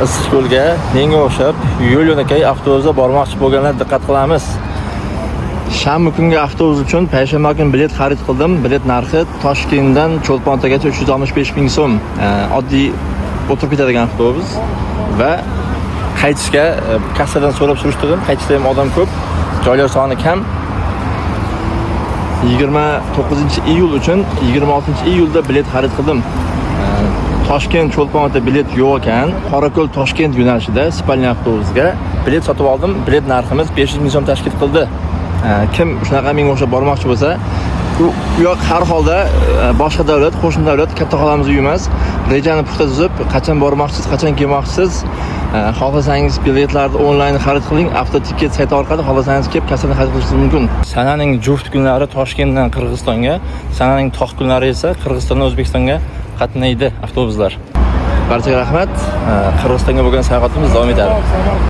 Issiqko'lga menga o'xshab yo'l-yo'nakay avtobusda bormoqchi bo'lganlar diqqat qilamiz. Shanba kungi avtobus uchun payshanba kuni bilet xarid qildim. Bilet narxi Toshkentdan Cho'lpontagacha 365 ming so'm. Oddiy o'tirib ketadigan avtobus va qaytishga kassadan so'rab surishtirdim. Qaytishda ham odam ko'p, joylar soni kam. 29-iyul uchun 26-iyulda bilet xarid qildim. Toshkent Cho'lponta bilet yo'q ekan. Qorako'l Toshkent yo'nalishida spalniy avtobusga bilet sotib oldim. Bilet narximiz 500 ming so'm tashkil qildi. Kim shunaqa menga o'xshab bormoqchi bo'lsa, u yoq har holda boshqa davlat, qo'shni davlat, katta xolamiz uy emas. Rejani puxta tuzib, qachon bormoqchisiz, qachon kelmoqchisiz, xohlasangiz biletlarni onlayn xarid qiling, Avtotiket sayti orqali xohlasangiz kelib kassadan xarid qilishingiz mumkin. Sananing juft kunlari Toshkentdan Qirg'izistonga, sananing toq kunlari esa Qirg'izistondan O'zbekistonga qatnaydi avtobuslar. Barchaga rahmat. Qirg'izistonga bo'lgan sayohatimiz davom etadi.